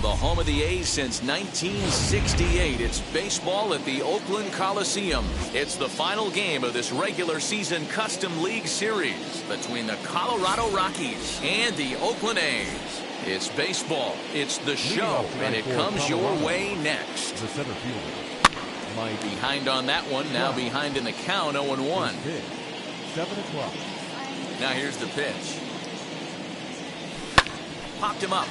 the home of the A's since 1968. It's baseball at the Oakland Coliseum. It's the final game of this regular season Custom League Series between the Colorado Rockies and the Oakland A's. It's baseball, it's the show, and it comes your way next. The center fielder. Behind on that one, now behind in the count, 0-1. 7 o'clock. Now here's the pitch. Popped him up.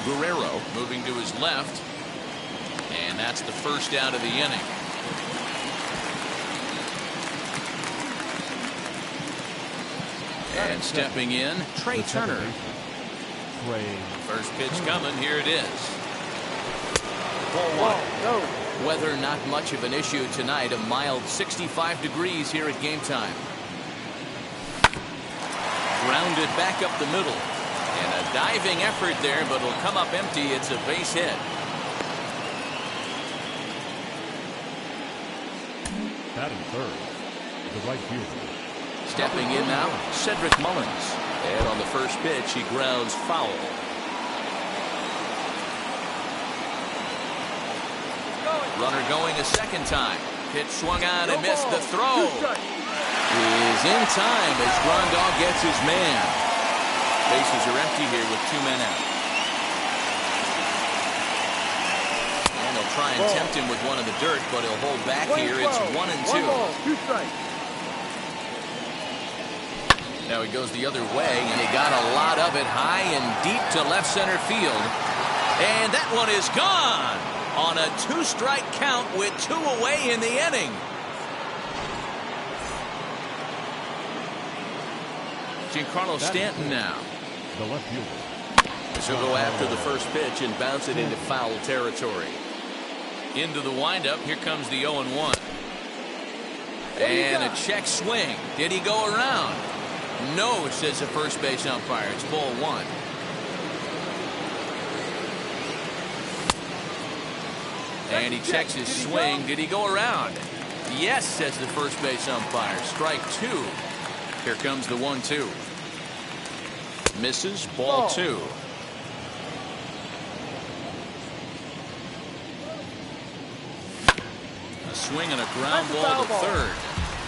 Guerrero moving to his left. And that's the first out of the inning. And stepping in, Trey Turner. First pitch coming. Here it is. Ball one. Weather not much of an issue tonight. A mild 65 degrees here at game time. Grounded back up the middle. And a diving effort there, but it'll come up empty. It's a base hit. Batting third, the right fielder. Stepping in now, Cedric Mullins. And on the first pitch, he grounds foul. Runner going a second time. Pitch swung on and missed the throw. He is in time as Grandal gets his man. Bases are empty here with 2 men out. And they'll try and tempt him with one in the dirt, but he'll hold back here. It's 1-2. 2 strikes. Now he goes the other way, and he got a lot of it high and deep to left center field. And that one is gone on a 2-strike count with 2 away in the inning. Giancarlo Stanton now. The left fielder. So go after the first pitch and bounce it into foul territory. Into the windup. Here comes the 0-1. And a check swing. Did he go around? No, says the first base umpire. It's ball 1. And he checks his swing. Did he go around? Yes, says the first base umpire. Strike 2. Here comes the 1-2. Misses. Ball 2. A swing and a ground ball to third.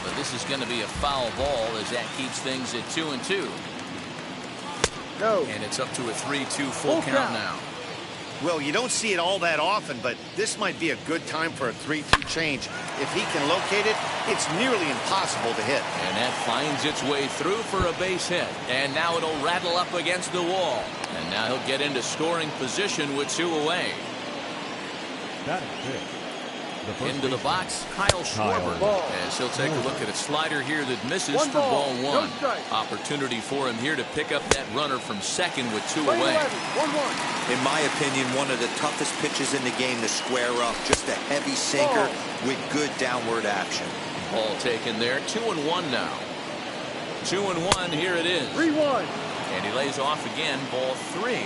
But this is going to be a foul ball as that keeps things at 2-2. No. And it's up to a 3-2 full count now. Well, you don't see it all that often, but this might be a good time for a 3-2 change. If he can locate it, it's nearly impossible to hit. And that finds its way through for a base hit. And now it'll rattle up against the wall. And now he'll get into scoring position with 2 away. That is it. Into the box, Kyle Schwarber. As he'll take a look at a slider here that misses for ball 1. Opportunity for him here to pick up that runner from second with 2 away. 1-1. In my opinion, one of the toughest pitches in the game to square up. Just a heavy sinker with good downward action. Ball taken there. 2-1 now. 2-1. Here it is. 3-1. And he lays off again. Ball 3.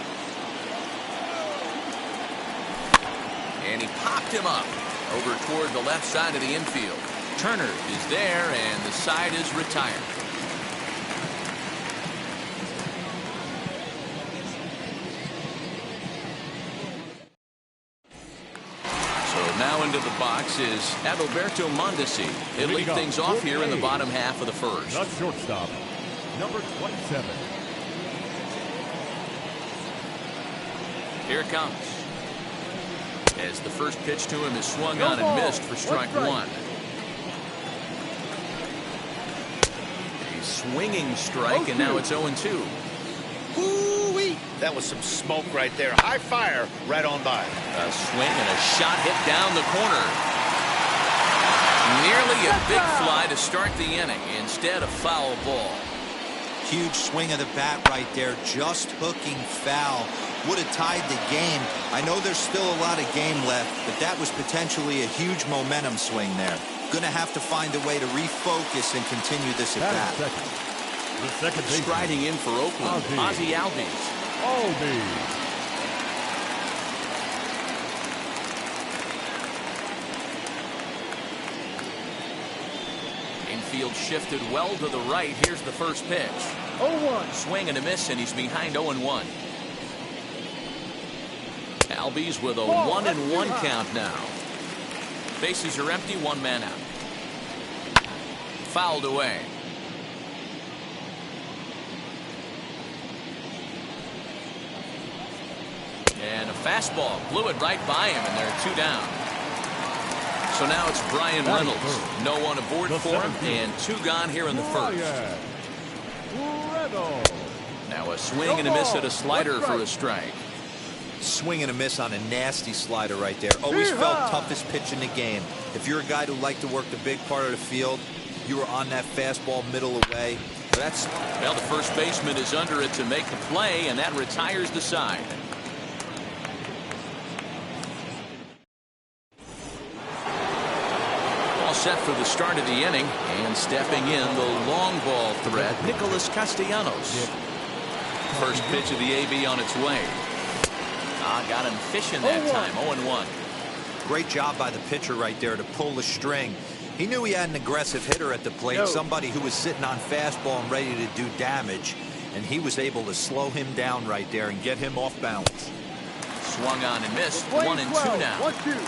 And he popped him up over toward the left side of the infield. Turner is there, and the side is retired. So now into the box is Adalberto Mondesi. He'll lead things off here in the bottom half of the first. The shortstop, number 27. Here it comes. As the first pitch to him is swung on and missed for strike 1. A swinging strike, and now it's 0-2. Woo-wee! That was some smoke right there. High fire right on by. A swing and a shot hit down the corner. Nearly a big fly to start the inning. Instead, a foul ball. Huge swing of the bat right there, just hooking foul. Would have tied the game. I know there's still a lot of game left, but that was potentially a huge momentum swing there. Gonna have to find a way to refocus and continue this at bat. The second baseman. Striding in for Oakland, Ozzie Albies. Infield shifted well to the right. Here's the first pitch. 0-1. Swing and a miss, and he's behind 0-1. Albies with a 1-1 count now. Bases are empty, one man out. Fouled away. And a fastball blew it right by him, and they're 2 down. So now it's Brian Reynolds. No one aboard for him, and 2 gone here in the first. Now a swing and a miss at a slider for a strike. Swing and a miss on a nasty slider right there. Always felt toughest pitch in the game. If you're a guy who liked to work the big part of the field, you were on that fastball middle away. Well, the first baseman is under it to make the play, and that retires the side. All set for the start of the inning, and stepping in the long ball threat, Nicholas Castellanos. First pitch of the AB on its way. Got him fishing that time. 0-1. Great job by the pitcher right there to pull the string. He knew he had an aggressive hitter at the plate, somebody who was sitting on fastball and ready to do damage, and he was able to slow him down right there and get him off balance. Swung on and missed. 1-2 now. 1-2.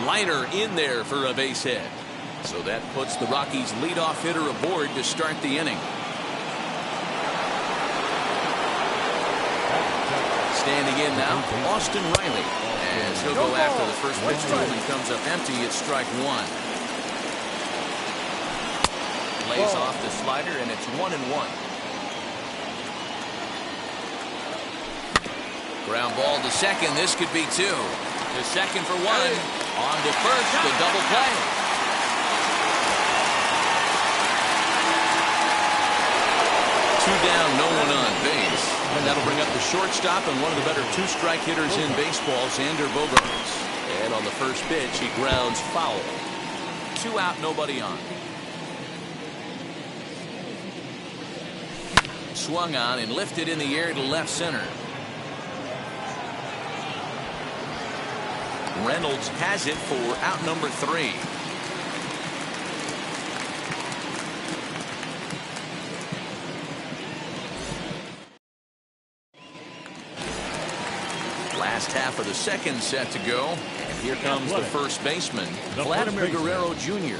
Liner in there for a base hit. So that puts the Rockies' leadoff hitter aboard to start the inning. Standing in now, Austin Riley. As he'll go after the first pitch to him and comes up empty, it's strike 1. Lays off the slider, and it's 1-1. Ground ball to second. This could be 2. To second for 1. On to first, the double play. Two down, no one on base. And that'll bring up the shortstop and one of the better 2-strike hitters in baseball, Xander Bogaerts. And on the first pitch, he grounds foul. 2 out, nobody on. Swung on and lifted in the air to left center. Reynolds has it for out number 3. Last half of the second set to go. And here comes the first baseman, Vladimir Guerrero Jr.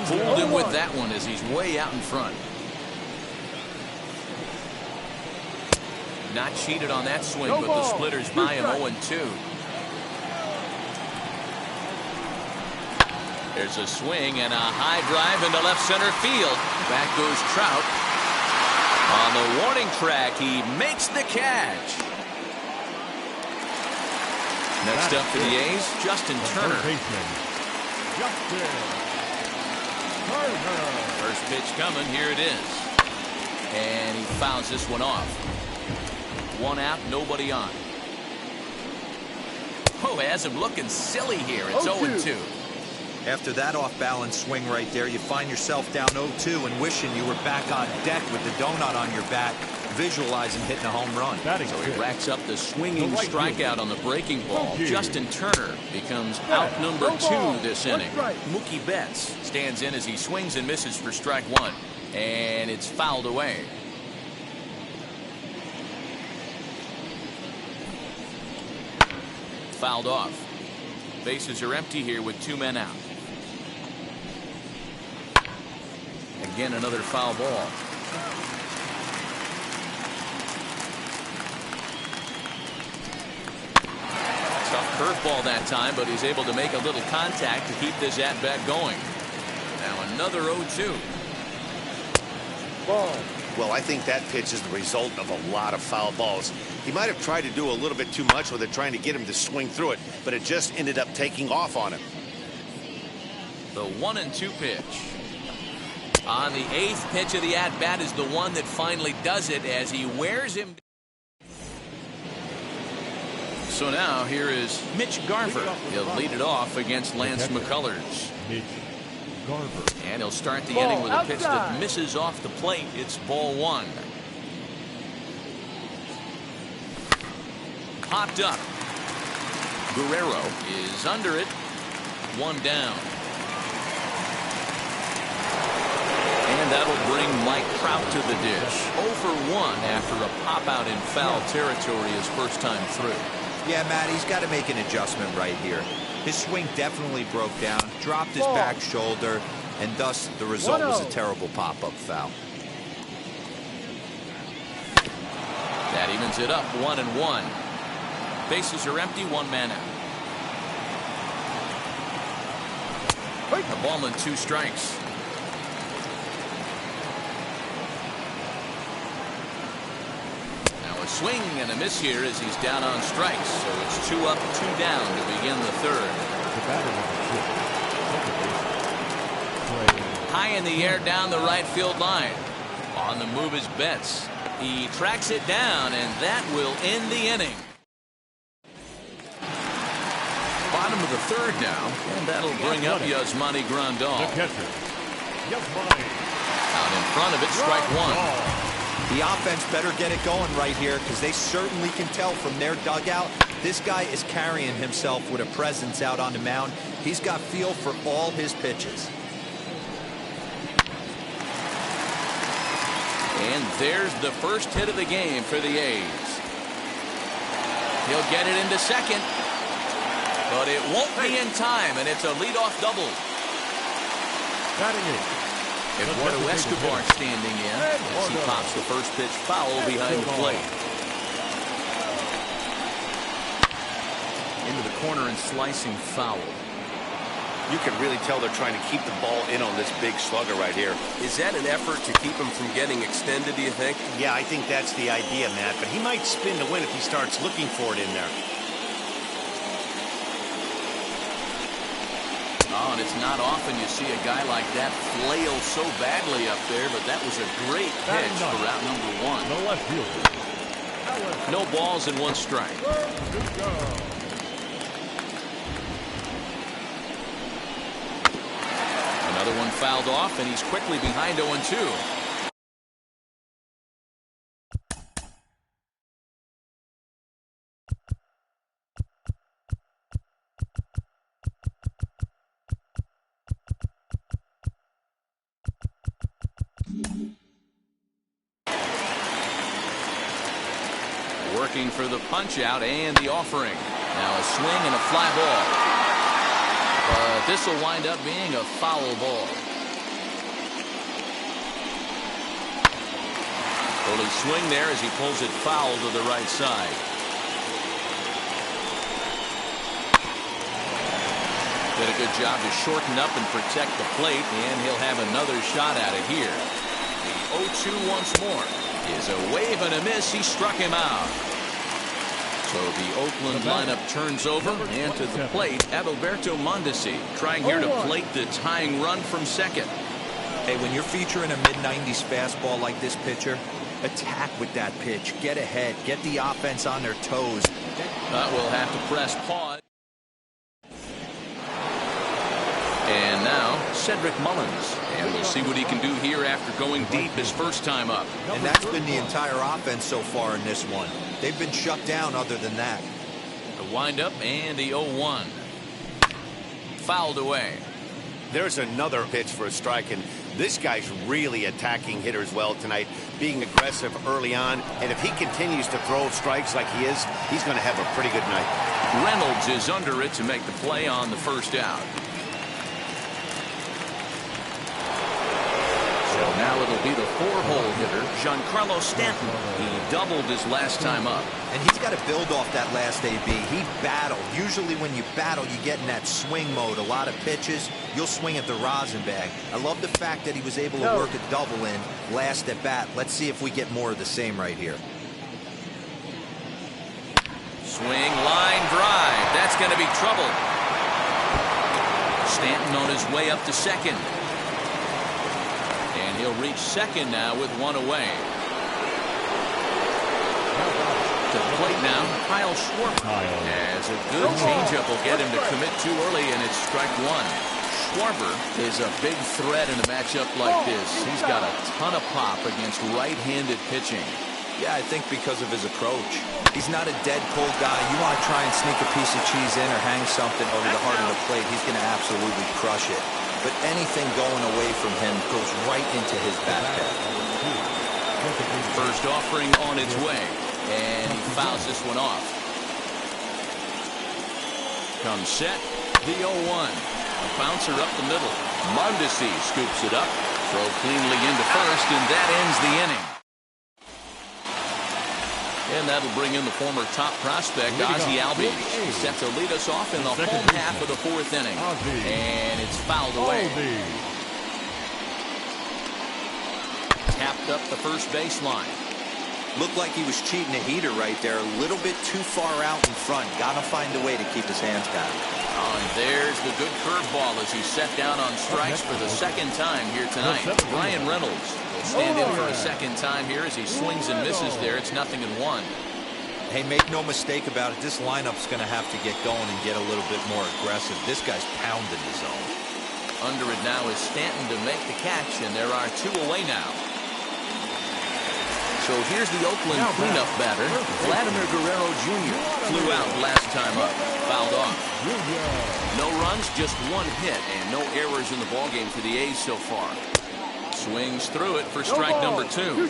Fooled him with that one as he's way out in front. Not cheated on that swing, but the splitters by him 0-2. There's a swing and a high drive into left center field. Back goes Trout. On the warning track, he makes the catch. Next up for the A's, Justin Turner. First pitch coming, here it is. And he fouls this one off. 1 out, nobody on. Oh, has him looking silly here. It's 0-2. After that off-balance swing right there, you find yourself down 0-2 and wishing you were back on deck with the donut on your bat, visualizing hitting a home run. So he racks up the swinging strikeout on the breaking ball. Justin Turner becomes out number 2 this inning. Mookie Betts stands in as he swings and misses for strike 1. And it's fouled away. Fouled off. Bases are empty here with 2 men out. Again, another foul ball. Tough curveball that time, but he's able to make a little contact to keep this at-bat going. Now another 0-2. Ball. Well, I think that pitch is the result of a lot of foul balls. He might have tried to do a little bit too much with it, trying to get him to swing through it, but it just ended up taking off on him. The 1-2 pitch. On the 8th pitch of the at-bat is the one that finally does it as he wears him. So now here is Mitch Garver. He'll lead it off against Lance McCullers. And he'll start the inning with a pitch that misses off the plate. It's ball 1. Popped up. Guerrero is under it. 1 down. And that'll bring Mike Trout to the dish. 0 for 1 after a pop-out in foul territory his first time through. Yeah, Matt, he's got to make an adjustment right here. His swing definitely broke down, dropped his back shoulder, and thus the result was a terrible pop-up foul. That evens it up 1-1. Bases are empty, 1 man out. A ball and 2 strikes. Now a swing and a miss here as he's down on strikes. So it's 2 up, 2 down to begin the third. High in the air down the right field line. On the move is Betts. He tracks it down, and that will end the inning. Bottom of the third now, and that'll bring up Yasmani Grandal. The catcher, Yasmani. Out in front of it, strike 1. The offense better get it going right here because they certainly can tell from their dugout this guy is carrying himself with a presence out on the mound. He's got feel for all his pitches. And there's the first hit of the game for the A's. He'll get it into second. But it won't be in time, and it's a leadoff double. Eduardo Escobar standing in as he pops the first pitch foul behind the plate. Into the corner and slicing foul. You can really tell they're trying to keep the ball in on this big slugger right here. Is that an effort to keep him from getting extended, do you think? Yeah, I think that's the idea, Matt. But he might spin to win if he starts looking for it in there. Oh, and it's not often you see a guy like that flail so badly up there, but that was a great pitch for route number 1. The left fielder. No balls and 1 strike. Another one fouled off, and he's quickly behind 0-2. Working for the punch out and the offering. Now a swing and a fly ball. But this will wind up being a foul ball. Early swing there as he pulls it foul to the right side. Did a good job to shorten up and protect the plate, and he'll have another shot at it here. The 0-2 once more is a wave and a miss. He struck him out. So the Oakland lineup turns over, and to the plate, Adalberto Mondesi trying here to plate the tying run from second. Hey, when you're featuring a mid-90s fastball like this pitcher, attack with that pitch. Get ahead. Get the offense on their toes. We'll have to press pause. And now, Cedric Mullins. And we'll see what he can do here after going deep his first time up. And that's been the entire offense so far in this one. They've been shut down other than that. The windup and the 0-1. Fouled away. There's another pitch for a strike, and this guy's really attacking hitters well tonight, being aggressive early on. And if he continues to throw strikes like he is, he's going to have a pretty good night. Reynolds is under it to make the play on the first out. So now it'll be the 4-hole hitter, Giancarlo Stanton. He doubled his last time up. And he's got to build off that last AB. He battled. Usually when you battle, you get in that swing mode. A lot of pitches, you'll swing at the rosin bag. I love the fact that he was able to work a double in last at bat. Let's see if we get more of the same right here. Swing, line drive. That's going to be trouble. Stanton on his way up to second. And he'll reach second now with 1 away. To the plate now, Kyle Schwarber. As a good changeup will get him to commit too early, and it's strike 1. Schwarber is a big threat in a matchup like this. He's got a ton of pop against right-handed pitching. Yeah, I think because of his approach. He's not a dead cold guy. You want to try and sneak a piece of cheese in or hang something over the heart of the plate, he's going to absolutely crush it. but anything going away from him goes right into his backpack. First offering on its way, and he fouls this one off. Comes set, the 0-1. A bouncer up the middle. Mondesi scoops it up. Throw cleanly into first, and that ends the inning. And that'll bring in the former top prospect, Ozzie Albies. He's set to lead us off in the home half of the fourth inning. And it's fouled away. Tapped up the first baseline. Looked like he was cheating a heater right there. A little bit too far out in front. Got to find a way to keep his hands back. Oh, and there's the good curveball as he's set down on strikes for the second time here tonight. Brian Reynolds will stand in for a second time here as he swings and misses there. It's 0-1. Hey, make no mistake about it. This lineup's going to have to get going and get a little bit more aggressive. This guy's pounding his zone. Under it now is Stanton to make the catch, and there are 2 away now. So here's the Oakland cleanup batter. Vladimir Guerrero Jr. flew out last time up. Fouled off. No runs, just 1 hit, and no errors in the ballgame for the A's so far. Swings through it for strike number 2.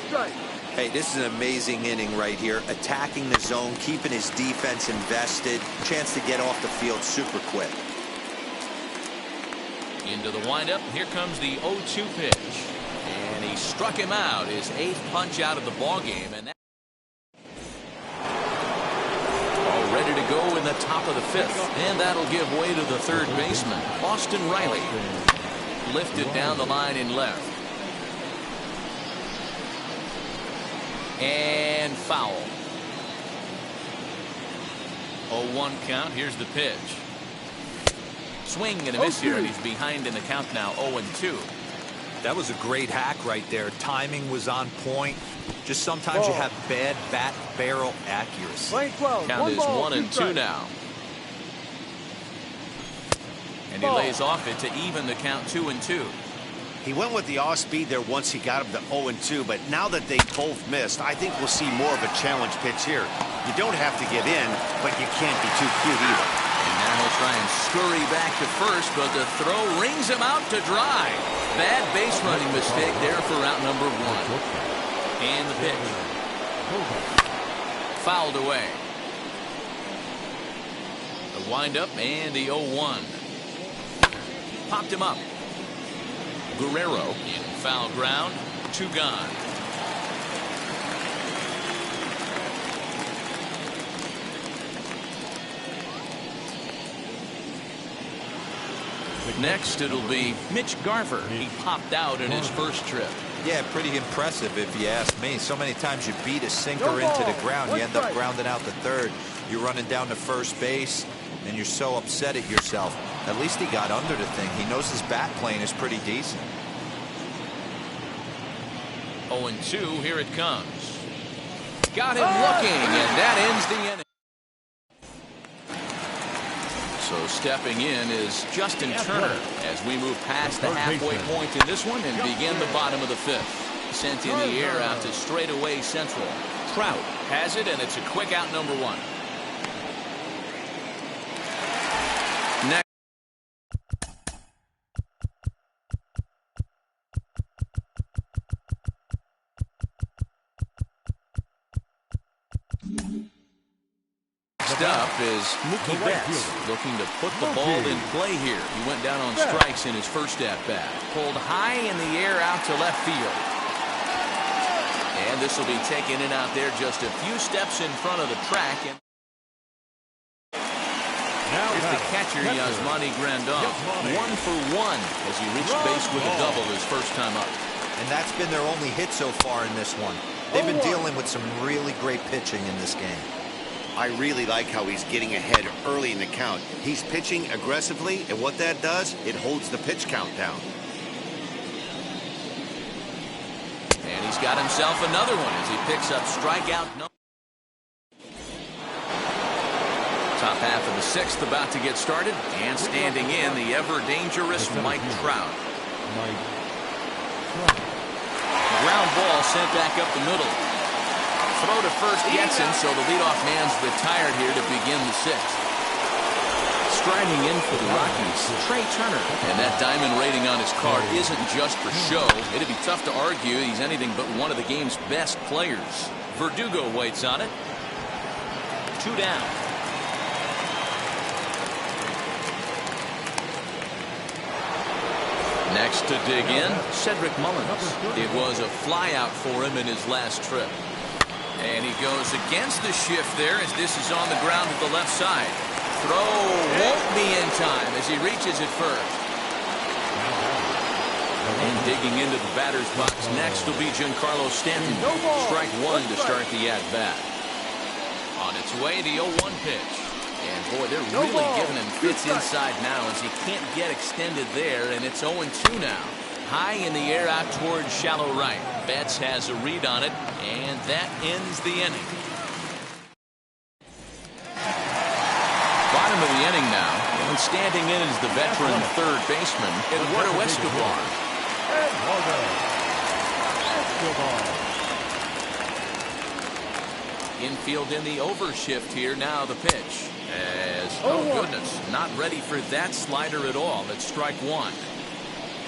Hey, this is an amazing inning right here. Attacking the zone, keeping his defense invested. Chance to get off the field super quick. Into the windup. Here comes the 0-2 pitch. And he struck him out, his 8th punch out of the ballgame. And all ready to go in the top of the 5th. And that'll give way to the third baseman, Austin Riley. Lifted down the line in left. And foul. 0-1 count. Here's the pitch. Swing and a miss here, and he's behind in the count now, 0-2. That was a great hack right there. Timing was on point. Just sometimes you have bad bat barrel accuracy. Count is 1-2 now. And he lays off it to even the count 2-2. He went with the off speed there once he got him to 0-2, but now that they both missed, I think we'll see more of a challenge pitch here. You don't have to give in, but you can't be too cute either. And now he'll try and scurry back to first, but the throw rings him out to dry. Bad base running mistake there for out number 1. And the pitch. Fouled away. The windup and the 0-1. Popped him up. Guerrero in foul ground. 2 gone. Next, it'll be Mitch Garver. He popped out in his first trip. Yeah, pretty impressive if you ask me. So many times you beat a sinker into the ground, you end up grounding out the third. You're running down to first base, and you're so upset at yourself. At least he got under the thing. He knows his bat playing is pretty decent. 0-2, here it comes. Got him looking, and that ends the inning. So stepping in is Justin Turner as we move past the halfway point in this one and begin the bottom of the 5th. Sent in the air out to straightaway central. Trout has it, and it's a quick out number 1. Next. Up is Mookie Betts looking to put the ball in play here. He went down on strikes in his first at-bat. Pulled high in the air out to left field. And this will be taken in out there just a few steps in front of the track. And here's the catcher, Yasmani Grandal. 1 for 1 as he reached base with a double his first time up. And that's been their only hit so far in this one. They've been dealing with some really great pitching in this game. I really like how he's getting ahead early in the count. He's pitching aggressively, and what that does, it holds the pitch count down. And he's got himself another one as he picks up strikeout number. Top half of the 6th about to get started, and standing in the ever-dangerous Mike Trout. Ground ball sent back up the middle. Throw to first gets him, so the leadoff man's retired here to begin the 6th. Striding in for the Rockies, Trey Turner. And that diamond rating on his card isn't just for show. It'd be tough to argue he's anything but one of the game's best players. Verdugo waits on it. 2 down. Next to dig in, Cedric Mullins. It was a flyout for him in his last trip. And he goes against the shift there as this is on the ground at the left side. Throw won't be in time as he reaches it first. And digging into the batter's box next will be Giancarlo Stanton. Strike one to start the at-bat. On its way, the 0-1 pitch. And boy, they're really giving him fits inside now as he can't get extended there, and it's 0-2 now. High in the air out towards shallow right. Betts has a read on it, and that ends the inning. Bottom of the inning now, and standing in is the veteran third baseman, Eduardo Escobar. Infield in the overshift here. Now the pitch. Oh goodness, not ready for that slider at all. It's strike one.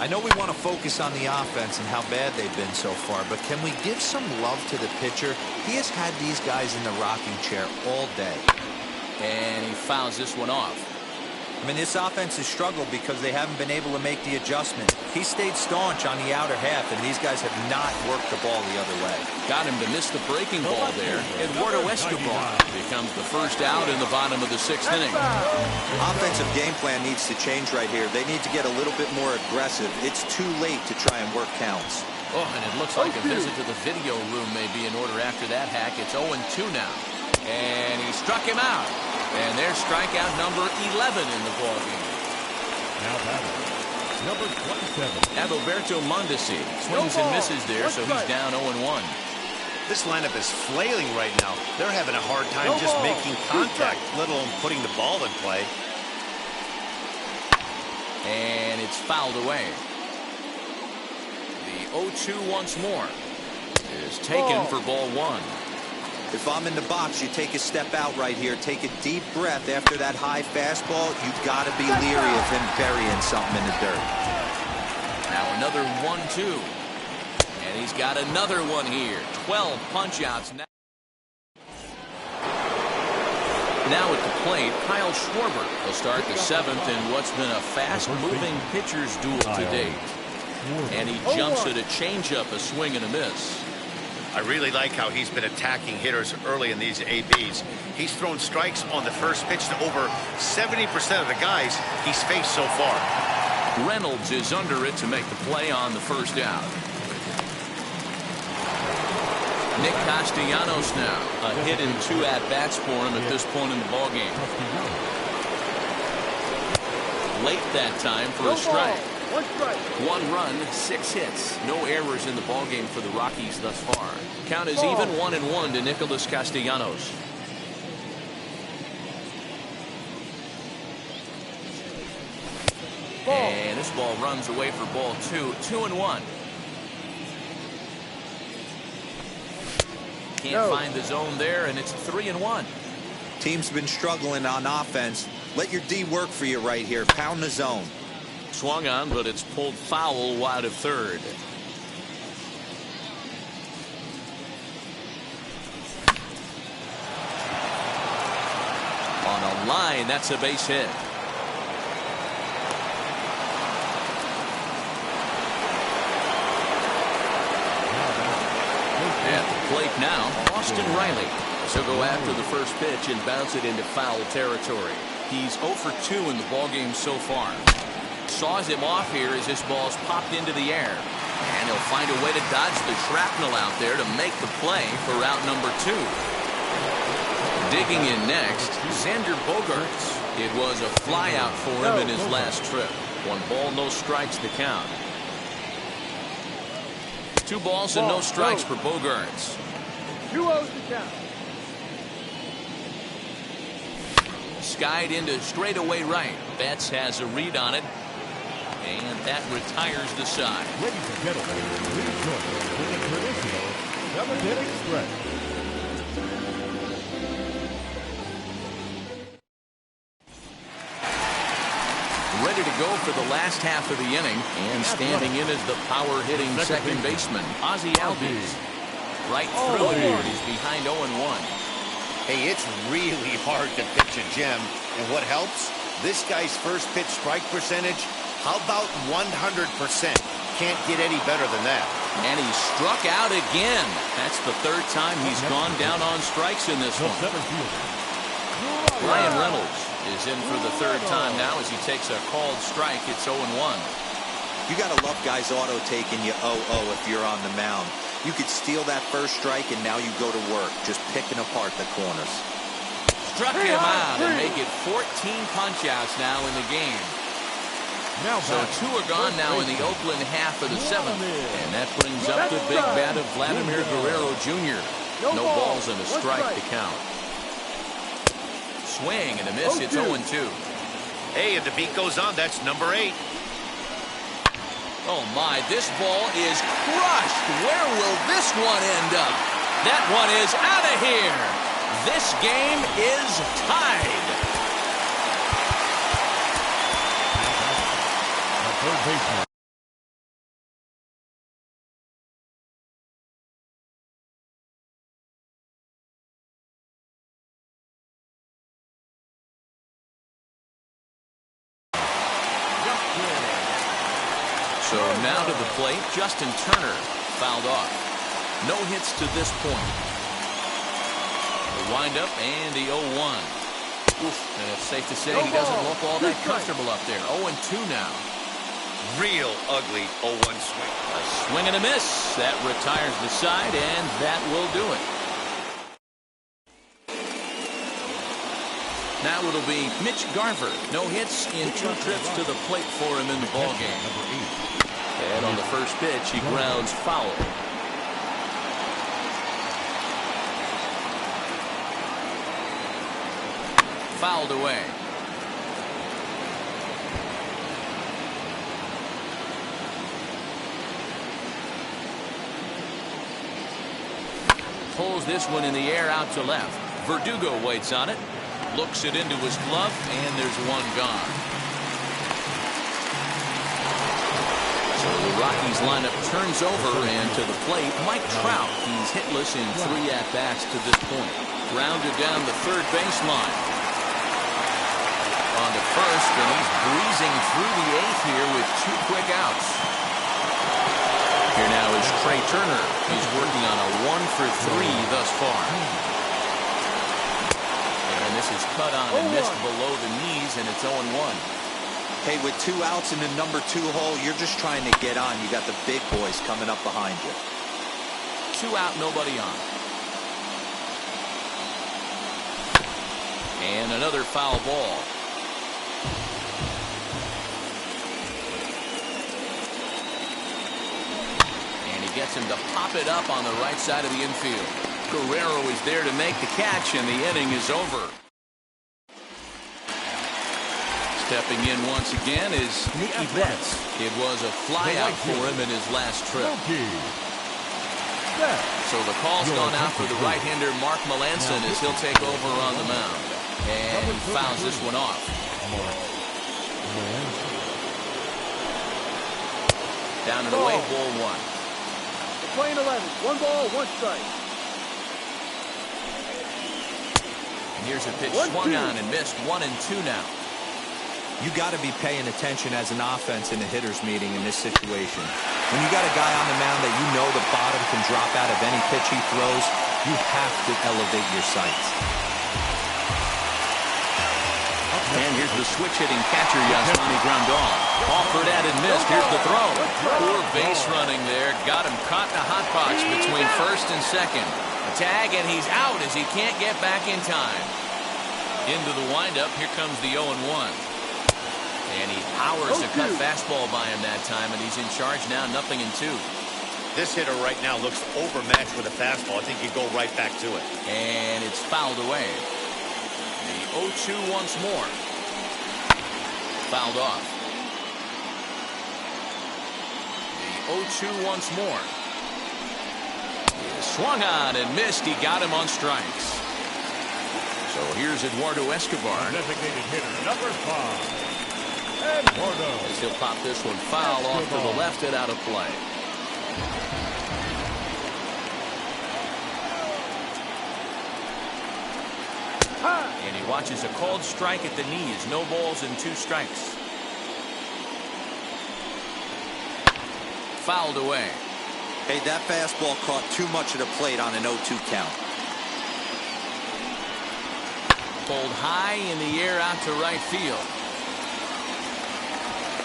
I know we want to focus on the offense and how bad they've been so far, but can we give some love to the pitcher? He has had these guys in the rocking chair all day. And he fouls this one off. I mean, this offense has struggled because they haven't been able to make the adjustment. He stayed staunch on the outer half, and these guys have not worked the ball the other way. Got him to miss the breaking ball there. Eduardo Escobar becomes the first out in the bottom of the 6th inning. Offensive game plan needs to change right here. They need to get a little bit more aggressive. It's too late to try and work counts. Oh, and it looks like a visit to the video room may be in order after that hack. It's 0-2 now. And he struck him out. And there's strikeout number 11 in the ballgame. Now batting, number 27. Adalberto Mondesi swings and misses there, so he's down 0-1. This lineup is flailing right now. They're having a hard time just making contact, let alone putting the ball in play. And it's fouled away. The 0-2 once more is taken for ball one. If I'm in the box, you take a step out right here. Take a deep breath after that high fastball. You've got to be leery of him burying something in the dirt. Now another 1-2. And he's got another one here. 12 punch-outs now. Now at the plate, Kyle Schwarber will start the 7th in what's been a fast-moving pitcher's duel to date. And he jumps at a changeup, a swing and a miss. I really like how he's been attacking hitters early in these ABs. He's thrown strikes on the first pitch to over 70% of the guys he's faced so far. Reynolds is under it to make the play on the first out. Nick Castellanos now. A hit in 2 at-bats for him at this point in the ballgame. Late that time for a strike. 1 run, 6 hits. No errors in the ballgame for the Rockies thus far. Count is even 1-1 to Nicholas Castellanos. And this ball runs away for ball 2. 2-1. Can't find the zone there, and it's 3-1. Team's been struggling on offense. Let your D work for you right here. Pound the zone. Swung on, but it's pulled foul wide of third. On a line, that's a base hit. At the plate now, Austin Riley. So go after the first pitch and bounce it into foul territory. He's 0 for 2 in the ballgame so far. Saws him off here as this ball's popped into the air. And he'll find a way to dodge the shrapnel out there to make the play for route number 2. Digging in next, Xander Bogaerts. It was a flyout for him in his last trip. 1 ball, no strikes to count. 2 balls and no strikes for Bogaerts. 2-0 to count. Skied into straightaway right. Betts has a read on it. And that retires the side. Ladies and gentlemen, please join us for the traditional 7-inning stretch. ready to go for the last half of the inning. And standing in is the power-hitting second baseman, Ozzie Albies. Right through it, but he's behind 0-1. Hey, it's really hard to pitch a gem. And what helps? This guy's first pitch strike percentage, how about 100%? Can't get any better than that. And he struck out again. That's the third time he's gone down on strikes in this one. Ryan Reynolds is in for the third time now as he takes a called strike. It's 0-1. You got to love guys auto taking you 0-0 if you're on the mound. You could steal that first strike, and now you go to work, just picking apart the corners. Struck him out and make it 14 punch-outs now in the game. So 2 are gone now in the Oakland half of the 7th. And that brings up the big bat of Vladimir Guerrero Jr. No balls and a strike to count. Swing and a miss. It's 0-2. Hey, and the beat goes on. That's number 8. Oh, my. This ball is crushed. Where will this one end up? That one is out of here. This game is tied. Third baseman. So now to the plate, Justin Turner fouled off. No hits to this point. The windup and the 0-1. And it's safe to say he doesn't look all that comfortable up there. 0-2 now. Real ugly 0-1 swing. A swing and a miss. That retires the side, and that will do it. Now it'll be Mitch Garver. No hits in 2 trips to the plate for him in the ballgame. And on the first pitch, he grounds foul. Fouled away. Pulls this one in the air out to left. Verdugo waits on it. Looks it into his glove, and there's one gone. So the Rockies lineup turns over, and to the plate, Mike Trout. He's hitless in 3 at-bats to this point. Grounded down the third baseline. On to first, and he's breezing through the 8th here with 2 quick outs. Here now is Trey Turner. He's working on a 1-for-3 thus far. And this is cut on and missed below the knees, and it's 0-1. Hey, with 2 outs in the number 2 hole, you're just trying to get on. You got the big boys coming up behind you. 2 out, nobody on. And another foul ball. And he gets him to pop it up on the right side of the infield. Guerrero is there to make the catch, and the inning is over. Stepping in once again is Mookie Betts. It was a flyout for him in his last trip. So the call's gone out for the right-hander Mark Melancon as he'll take over on the mound. And he fouls this one off. Down and away, ball 1. Playing 11. 1 ball, 1 strike. And here's a pitch swung on and missed. 1-2 now. You got to be paying attention as an offense in a hitter's meeting in this situation. When you got a guy on the mound that you know the bottom can drop out of any pitch he throws, you have to elevate your sights. And here's the switch-hitting catcher, Yasmani Grandal. Offered at and missed. Here's the throw. Poor base running there. Got him caught in a hot box between first and second. A tag, and he's out as he can't get back in time. Into the windup. Here comes the 0-1. And he powers a cut fastball by him that time, and he's in charge now, 0-2. This hitter right now looks overmatched with a fastball. I think he'd go right back to it. And it's fouled away. The 0-2 once more. Fouled off. The 0-2 once more. Swung on and missed. He got him on strikes. So here's Eduardo Escobar. Designated hitter number 5. As he'll pop this one foul off to the left and out of play. And he watches a called strike at the knees. No balls and 2 strikes. Fouled away. Hey, that fastball caught too much of the plate on an 0-2 count. Pulled high in the air out to right field.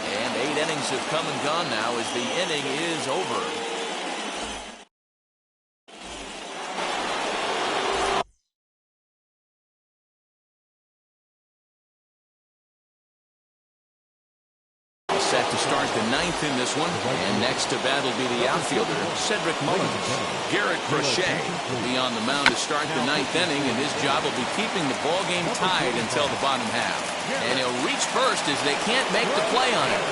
And 8 innings have come and gone now as the inning is over. Set to start the 9th in this one. And next to bat will be the outfielder, Cedric Mullins. Garrett Crochet will be on the mound to start the 9th inning, and his job will be keeping the ball game tied until the bottom half. And he'll reach first as they can't make the play on it.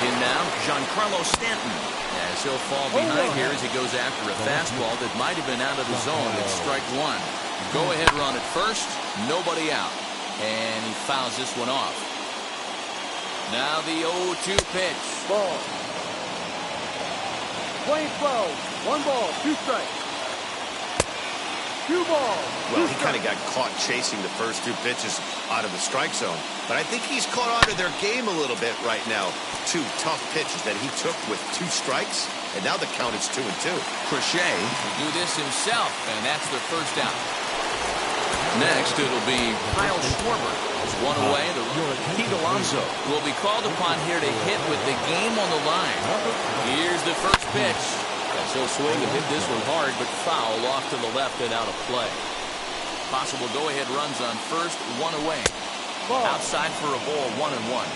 In now, Giancarlo Stanton, as he'll fall behind here as he goes after a fastball that might have been out of the zone at strike 1. Go ahead run at first, nobody out. And he fouls this one off. Now the 0-2 pitch. Ball. Playing 12. 1 ball, 2 strikes. 2 balls. Well, he kind of got caught chasing the first 2 pitches out of the strike zone. But I think he's caught onto their game a little bit right now. 2 tough pitches that he took with 2 strikes, and now the count is 2-2. Crochet will do this himself, and that's the first out. Next, it'll be Kyle Schwarber. It's 1 away. The Pete Alonso will be called upon here to hit with the game on the line. Here's the first pitch. As he'll swing and hit this one hard, but foul off to the left and out of play. Possible go-ahead runs on first, 1 away. Outside for a ball, 1-1.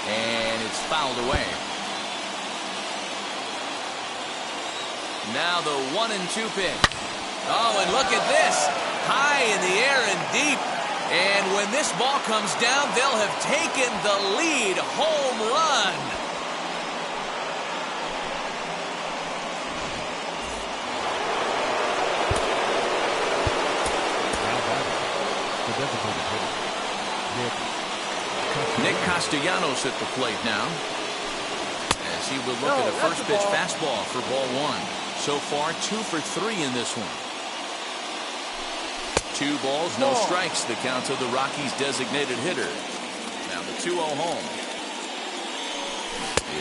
And it's fouled away. Now the 1-2 pitch. Oh, and look at this. High in the air and deep. And when this ball comes down, they'll have taken the lead. Home run. Nick Castellanos at the plate now, as he will look at a first pitch fastball for ball 1. So far, 2 for 3 in this one. 2 balls, no strikes. The count of the Rockies' designated hitter. Now the 2-0 home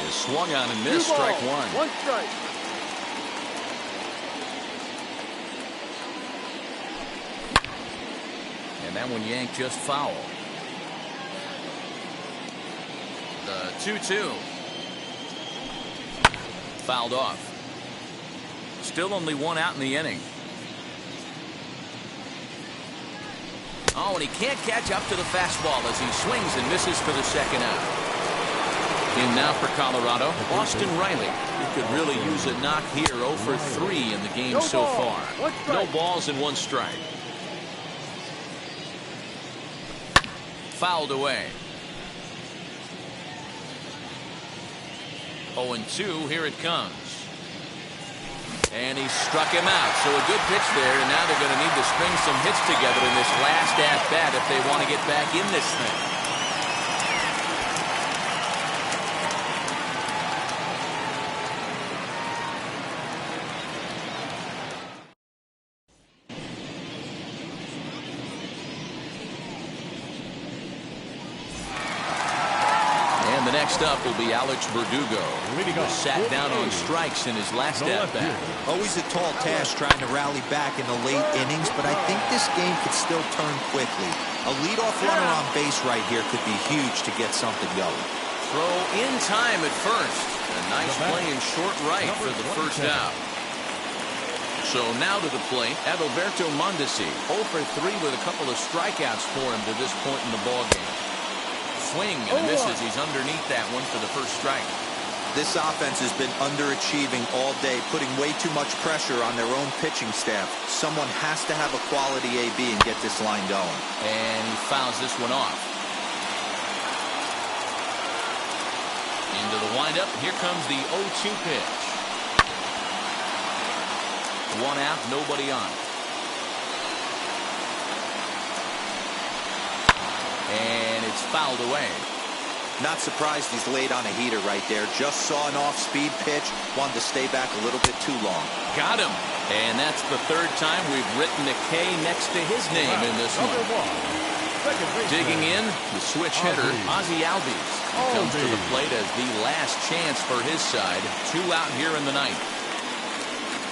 is swung on and missed. Strike 1. 1 strike. And that one yanked just foul. The 2-2. Fouled off. Still only 1 out in the inning. Oh, and he can't catch up to the fastball as he swings and misses for the second out. In now for Colorado, Austin Riley. He could really use a knock here. 0 for 3 in the game so far. No balls and 1 strike. Fouled away. 0-2, here it comes. And he struck him out. So a good pitch there, and now they're going to need to string some hits together in this last at-bat if they want to get back in this thing. Next up will be Alex Verdugo, who sat down on strikes in his last at-bat. Always a tall task trying to rally back in the late innings, but I think this game could still turn quickly. A leadoff runner on base right here could be huge to get something going. Throw in time at first. A nice play in short right for the first out. So now to the plate, Adalberto Mondesi, 0 for 3 with a couple of strikeouts for him to this point in the ballgame. Swing and misses. He's underneath that one for the first strike. This offense has been underachieving all day, putting way too much pressure on their own pitching staff. Someone has to have a quality AB and get this line going. And he fouls this one off. Into the windup. Here comes the 0-2 pitch. 1 out, nobody on. and it's fouled away. Not surprised he's laid on a heater right there. Just saw an off-speed pitch, wanted to stay back a little bit too long. Got him. And that's the third time we've written a K next to his name in this one. Digging in, the switch hitter, Ozzie Albies, comes to the plate as the last chance for his side. 2 out here in the ninth.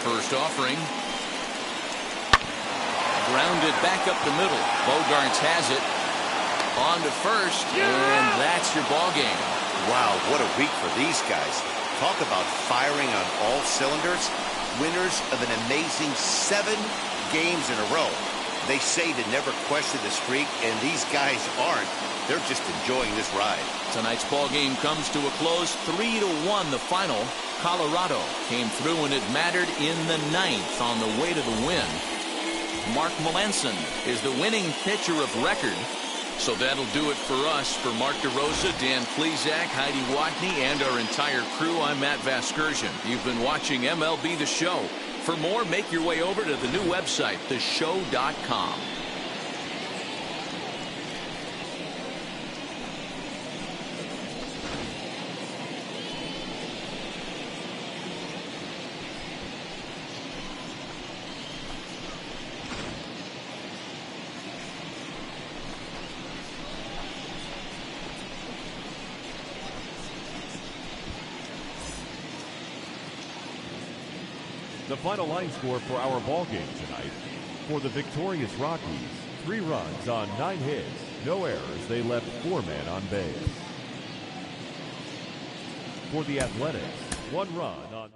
First offering. Grounded back up the middle. Bogaerts has it. On to first, and that's your ball game. Wow, what a week for these guys. Talk about firing on all cylinders. Winners of an amazing 7 games in a row. They say to never question the streak, and these guys aren't. They're just enjoying this ride. Tonight's ball game comes to a close, 3-1 the final. Colorado came through and it mattered in the ninth on the way to the win. Mark Melanson is the winning pitcher of record. So that'll do it for us. For Mark DeRosa, Dan Plesac, Heidi Watney, and our entire crew, I'm Matt Vasgersian. You've been watching MLB The Show. For more, make your way over to the new website, theshow.com. The final line score for our ball game tonight. For the victorious Rockies, 3 runs on 9 hits, no errors. They left 4 men on base. For the Athletics, 1 run on...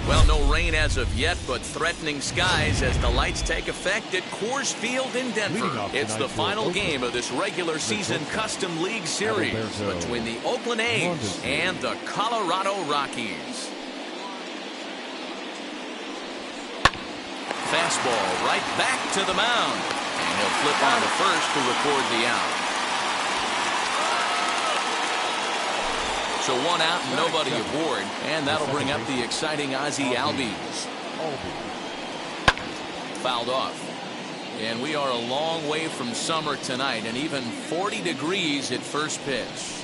Well, no rain as of yet, but threatening skies as the lights take effect at Coors Field in Denver. It's the final game of this regular season Custom League Series between the Oakland A's and the Colorado Rockies. fastball right back to the mound. And he'll flip on to first to record the out. So one out and nobody aboard. And that'll bring up the exciting Ozzie Albies. Fouled off. And we are a long way from summer tonight, and even 40 degrees at first pitch.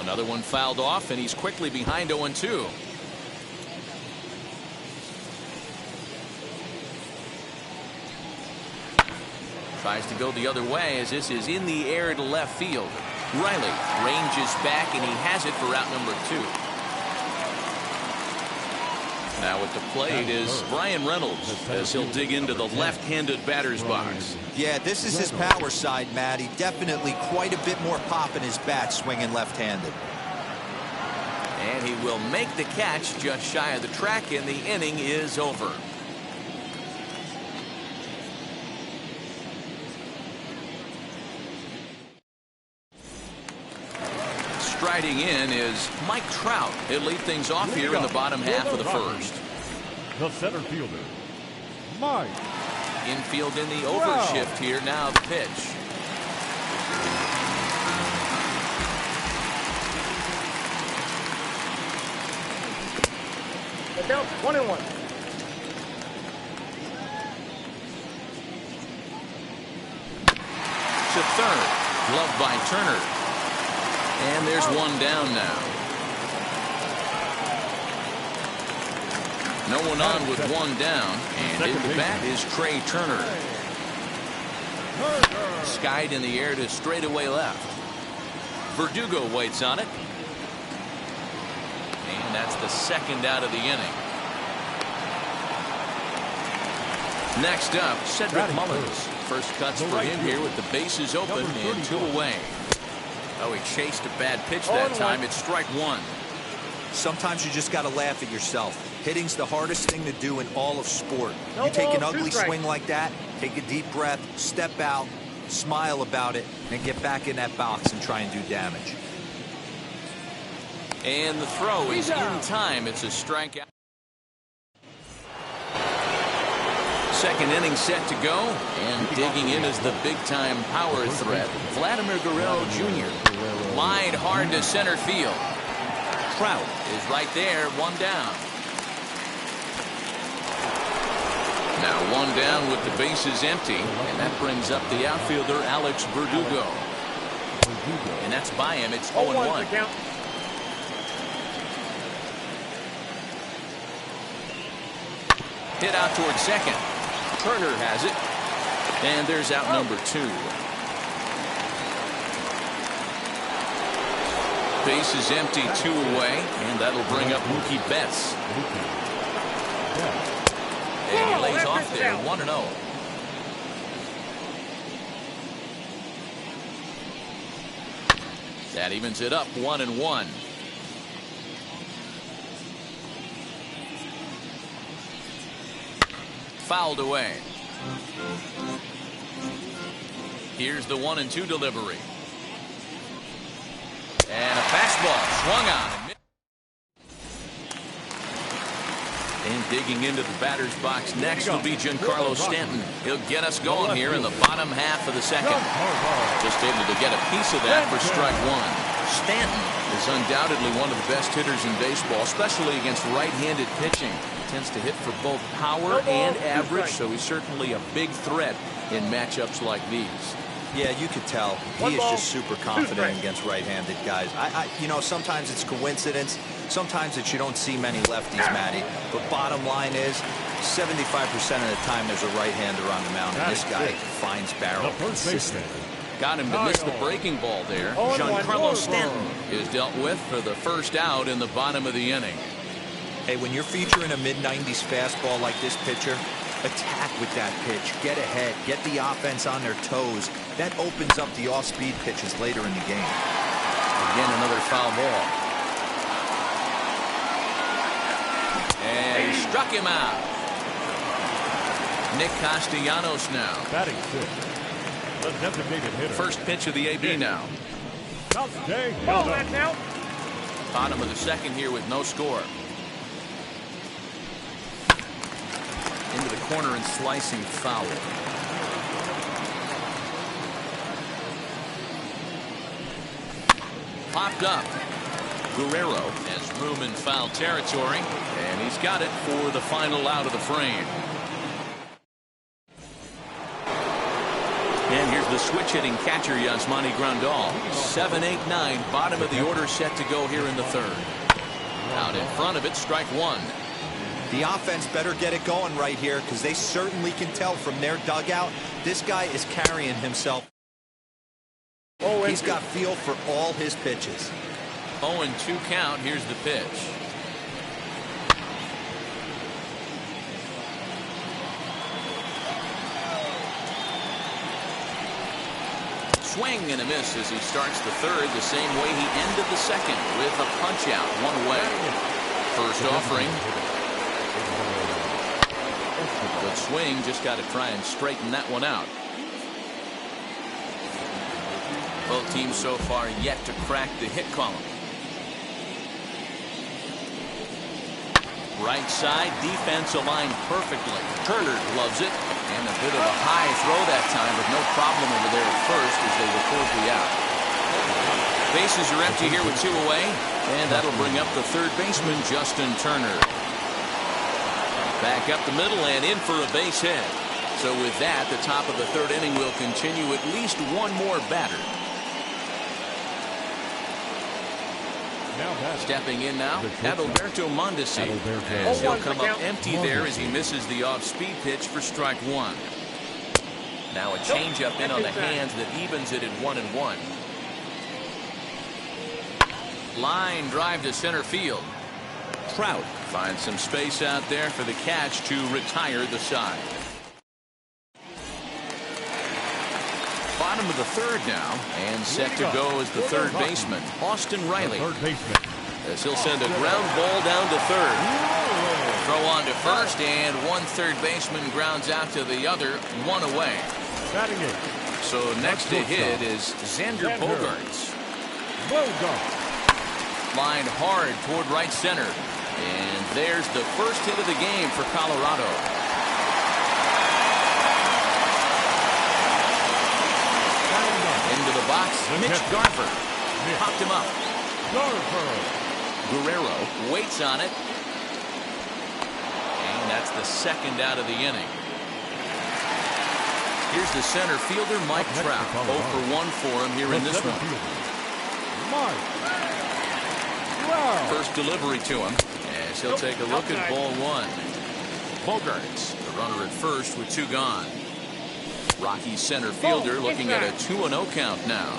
Another one fouled off, and he's quickly behind 0-2. Tries to go the other way as this is in the air to left field. Riley ranges back, and he has it for out number 2. Now at the plate is Brian Reynolds as he'll dig into the left-handed batter's box. Yeah, this is his power side, Matty. Definitely quite a bit more pop in his bat swinging left-handed. And he will make the catch just shy of the track, and the inning is over. Striding in is Mike Trout. He'll lead things off here in the bottom half of the first. The center fielder, Mike. Infield in the overshift here. Now the pitch. The count 1-1. To third. Gloved by Turner. And there's one down now. No one on with one down. And in the bat is Trey Turner. Skied in the air to straightaway left. Verdugo waits on it. And that's the second out of the inning. Next up, Cedric Mullins. First cuts for him here with the bases open and 2 away. Oh, he chased a bad pitch that time. It's strike 1. Sometimes you just got to laugh at yourself. Hitting's the hardest thing to do in all of sport. You take an ugly swing like that, take a deep breath, step out, smile about it, and get back in that box and try and do damage. And the throw is in time. It's a strikeout. Second inning set to go, and digging in is the big-time power threat, Vladimir Guerrero Jr. Wide hard to center field. Trout is right there, one down. Now one down with the bases empty, and that brings up the outfielder Alex Verdugo. And that's by him. It's 0-1. Hit out towards second. Turner has it. And there's out number 2. Base is empty, 2 away. And that'll bring up Mookie Betts. And he lays off there, 1-0. That evens it up, 1-1. Fouled away. Here's the 1-2 delivery. And a fastball swung on. And digging into the batter's box next will be Giancarlo Stanton. He'll get us going here in the bottom half of the second. Just able to get a piece of that for strike 1. Stanton is undoubtedly one of the best hitters in baseball, especially against right-handed pitching. Tends to hit for both power and average, so he's certainly a big threat in matchups like these. Yeah, you could tell. He is just super confident against right-handed guys. You know, sometimes it's coincidence. Sometimes it's you don't see many lefties, Matty. But bottom line is, 75% of the time there's a right-hander on the mound, and this guy finds barrel consistently. Got him to miss the breaking ball there. Giancarlo Stanton is dealt with for the first out in the bottom of the inning. Hey, when you're featuring a mid-90s fastball like this pitcher, attack with that pitch. Get ahead. Get the offense on their toes. That opens up the off-speed pitches later in the game. Again, another foul ball. And he struck him out. Nick Castellanos now. Batting 6. The designated hitter. First pitch of the AB now. Bottom of the second here with no score. into the corner and slicing foul. Popped up. Guerrero has room in foul territory, and he's got it for the final out of the frame. And here's the switch-hitting catcher, Yasmani Grandal. 7-8-9, bottom of the order set to go here in the third. Out in front of it, strike one. The offense better get it going right here, because they certainly can tell from their dugout this guy is carrying himself. He's got feel for all his pitches. 0-2 count. Here's the pitch. Swing and a miss as he starts the third the same way he ended the second, with a punch out one away. First offering. Good swing, just got to try and straighten that one out. Both teams so far yet to crack the hit column. Right side, defense aligned perfectly. Turner loves it, and a bit of a high throw that time, but no problem over there at first as they record the out. Bases are empty here with two away, and that'll bring up the third baseman, Justin Turner. Back up the middle and in for a base hit. So with that, the top of the third inning will continue at least one more batter. Stepping in now, Adalberto Mondesi, as he'll come up empty there as he misses the off-speed pitch for strike one. Now a changeup in on the hands that evens it at 1-1. Line drive to center field. Trout finds some space out there for the catch to retire the side. Bottom of the third now, and set to go as the third baseman, Austin Riley. As he'll send a ground ball down to third. Throw on to first, and one third baseman grounds out to the other, one away. So next to hit is Xander Bogaerts. Line hard toward right center. And there's the first hit of the game for Colorado. Into the box, Mitch Garver. Popped him up. Guerrero waits on it. And that's the second out of the inning. Here's the center fielder, Mike Trout. 0 for 1 for him here in this one. First delivery to him, as he'll take a look at ball one. Bogaerts, the runner at first with two gone. Rocky center fielder looking at a 2-0 count now.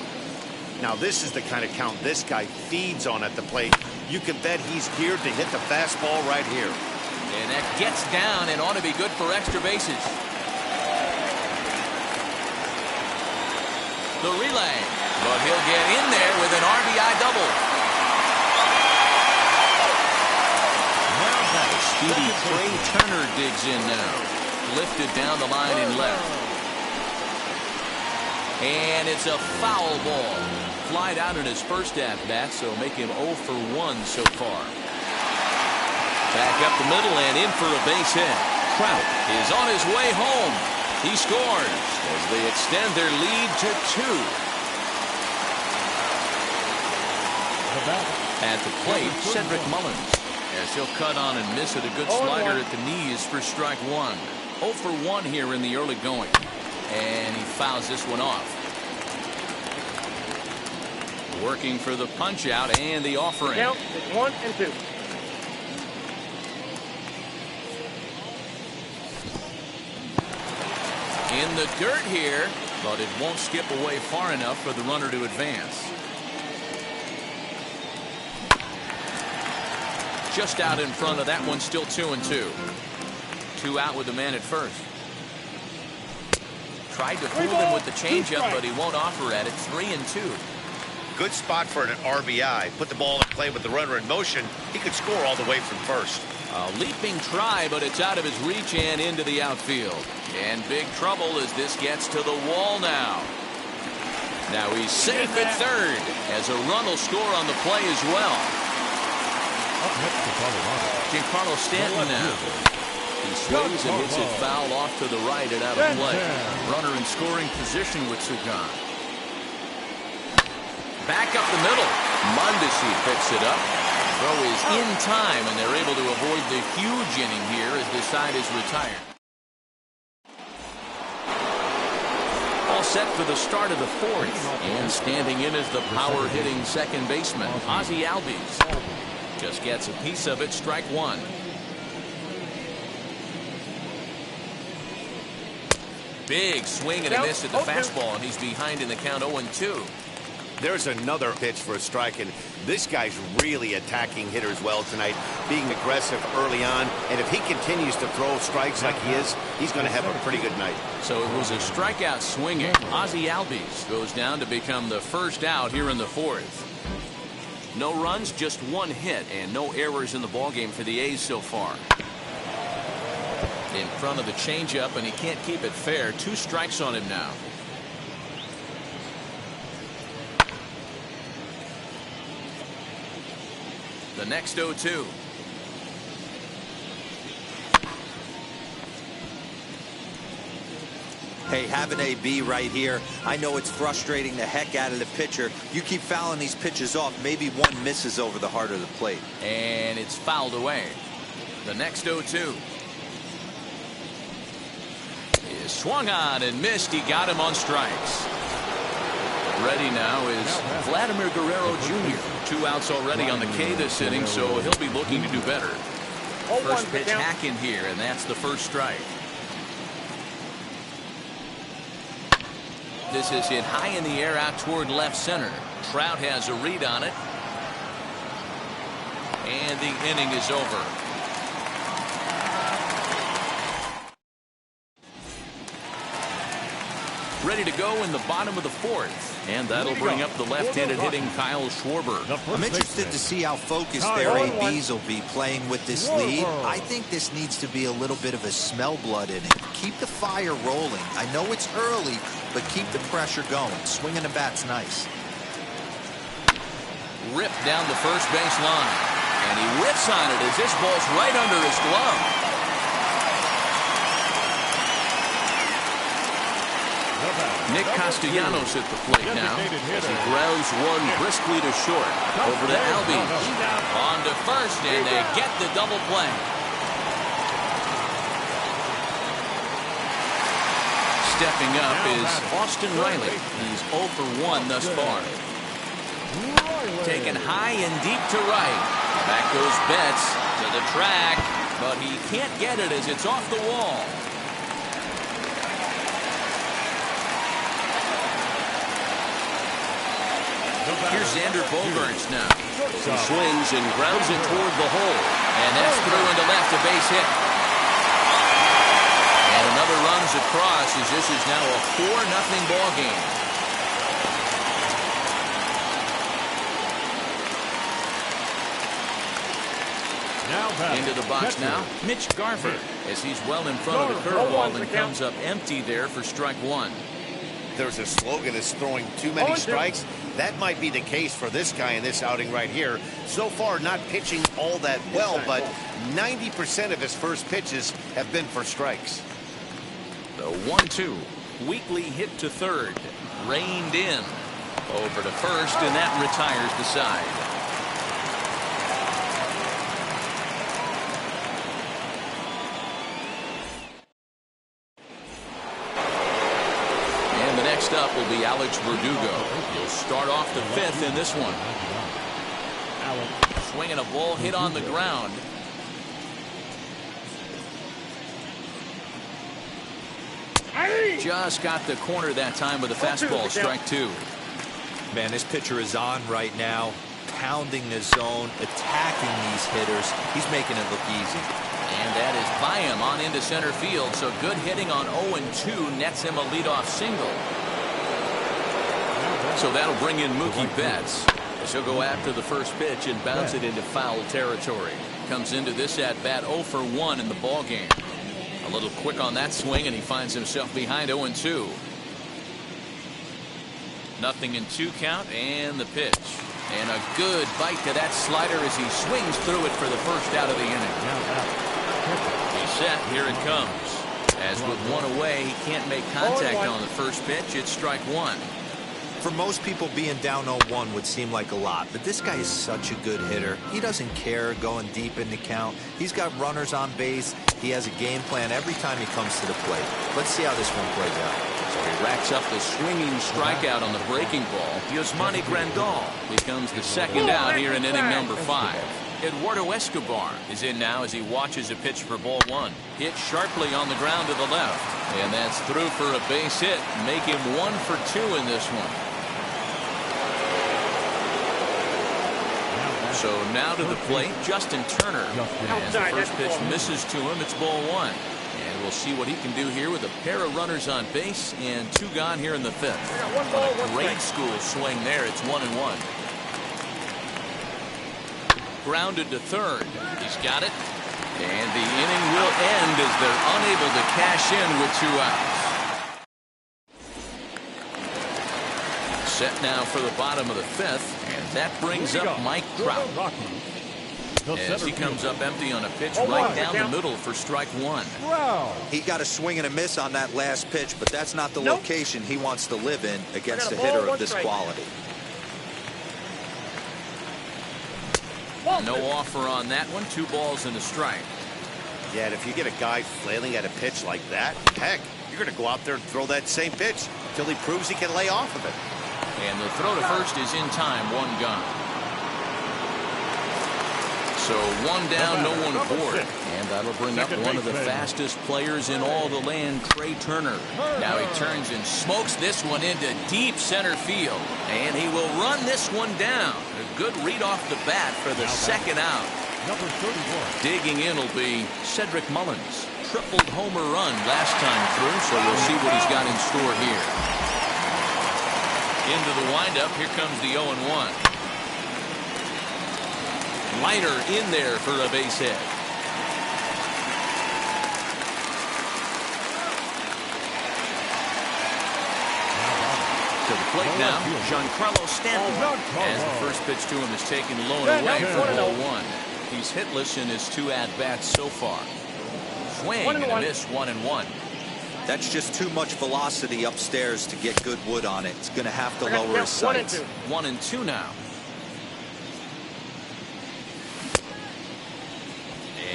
Now this is the kind of count this guy feeds on at the plate. You can bet he's geared to hit the fastball right here. And that gets down and ought to be good for extra bases. The relay, but he'll get in there with an RBI double. Speedy Trey Turner digs in now. Lifted down the line in left. And it's a foul ball. Flied out in his first at-bat, so make him 0 for 1 so far. Back up the middle and in for a base hit. Trout is on his way home. He scores as they extend their lead to 2. At the plate, Cedric Mullins, as he'll cut on and miss it. A good slider at the knees for strike one. 0 for 1 here in the early going. And he fouls this one off. Working for the punch out and the offering. Count is 1 and 2. In the dirt here, but it won't skip away far enough for the runner to advance. Just out in front of that one, still 2-2. 2 out with the man at first. Tried to fool him with the changeup, but he won't offer at it. 3-2. Good spot for an RBI. Put the ball in play with the runner in motion. He could score all the way from first. A leaping try, but it's out of his reach and into the outfield. And big trouble as this gets to the wall now. Now he's safe at third as a run will score on the play as well. Up next to Colorado. Giancarlo Stanton now. He swings and hits it foul off to the right and out of play. Runner in scoring position with two gone. Back up the middle. Mondesi picks it up. Throw is in time, and they're able to avoid the huge inning here as the side is retired. All set for the start of the fourth. And standing in is the power-hitting second baseman, Ozzie Albies. Just gets a piece of it, strike one. Big swing and a miss at the fastball, and he's behind in the count 0-2. There's another pitch for a strike, and this guy's really attacking hitters well tonight, being aggressive early on, and if he continues to throw strikes like he is, he's going to have a pretty good night. So it was a strikeout swinging. Ozzie Albies goes down to become the first out here in the fourth. No runs, just one hit, and no errors in the ballgame for the A's so far. In front of the changeup, and he can't keep it fair. 2 strikes on him now. The next 0-2. Hey, have an AB right here. I know it's frustrating the heck out of the pitcher. You keep fouling these pitches off, maybe one misses over the heart of the plate. And it's fouled away. The next 0-2. Is swung on and missed. He got him on strikes. Ready now is Vladimir Guerrero Jr. 2 outs already on the K this inning, so he'll be looking to do better. First pitch hack in here, and that's the first strike. This is hit high in the air out toward left center. Trout has a read on it. And the inning is over. Ready to go in the bottom of the fourth. And that'll bring up the left-handed hitting Kyle Schwarber. I'm interested to see how focused their ABs will be playing with this lead. I think this needs to be a little bit of a smell blood inning. Keep the fire rolling. I know it's early, but keep the pressure going. Swinging the bat's nice. Ripped down the first base line. And he whips on it as this ball's right under his glove. Nick Castellanos at the plate now as he grounds one briskly to short. Over to Albies. On to first, and they get the double play. Stepping up is Austin Riley. He's 0 for 1 thus far. Taken high and deep to right. Back goes Betts to the track, but he can't get it as it's off the wall. Here's Xander Bogaerts now. He swings and grounds it toward the hole. And that's through into left, a base hit. And another runs across as this is now a 4-0 ball game. Into the box now, Mitch Garver, as he's well in front of the curveball and comes up empty there for strike one. There's a slogan is throwing too many strikes. That might be the case for this guy in this outing right here. So far, not pitching all that well, but 90% of his first pitches have been for strikes. The 1-2. Weekly hit to third. Reined in. Over to first, and that retires the side. Next up will be Alex Verdugo. He'll start off the fifth in this one. Swinging a ball hit on the ground. Just got the corner that time with a fastball, strike two. Man, this pitcher is on right now, pounding the zone, attacking these hitters. He's making it look easy. And that is by him on into center field. So good hitting on 0-2 nets him a leadoff single. So that'll bring in Mookie Betts. He'll go after the first pitch and bounce it into foul territory. Comes into this at bat 0 for 1 in the ball game. A little quick on that swing, and he finds himself behind 0-2. 0-2 count, and the pitch. And a good bite to that slider as he swings through it for the first out of the inning. He set. Here it comes. As with one away, he can't make contact on the first pitch. It's strike one. For most people, being down 0-1 would seem like a lot, but this guy is such a good hitter. He doesn't care going deep in the count. He's got runners on base. He has a game plan every time he comes to the plate. Let's see how this one plays out. So he racks up the swinging strikeout on the breaking ball. Yasmani Grandal becomes the second out here in inning number 5. Eduardo Escobar is in now as he watches a pitch for ball one. Hit sharply on the ground to the left. And that's through for a base hit. Make him 1 for 2 in this one. So now to the plate, Justin Turner. As the first pitch misses to him, it's ball one. And we'll see what he can do here with a pair of runners on base and 2 gone here in the 5th. On a grade school swing there, it's 1-1. Grounded to third. He's got it. And the inning will end as they're unable to cash in with 2 outs. Set now for the bottom of the 5th, and that brings up Mike Trout. As he comes up empty on a pitch right down the middle for strike one. He got a swing and a miss on that last pitch, but that's not the location he wants to live in against a hitter of this quality. No offer on that one. 2 balls and a strike. Yeah, and if you get a guy flailing at a pitch like that, heck, you're going to go out there and throw that same pitch until he proves he can lay off of it. And the throw to first is in time, 1 gone. So 1 down, no one aboard. And that'll bring up one of the fastest players in all the land, Trey Turner. Now he turns and smokes this one into deep center field. And he will run this one down. A good read off the bat for the second out. Number 31. Digging in will be Cedric Mullins. Tripled homer run last time through, so we'll see what he's got in store here. Into the windup, here comes the 0-1. Liner in there for a base hit. To the plate now, Giancarlo Stanton. As the first pitch to him is taken low and away for ball one. He's hitless in his 2 at-bats so far. Swing and a miss, 1-1. That's just too much velocity upstairs to get good wood on it. It's going to have to lower his sights. 1-2 now.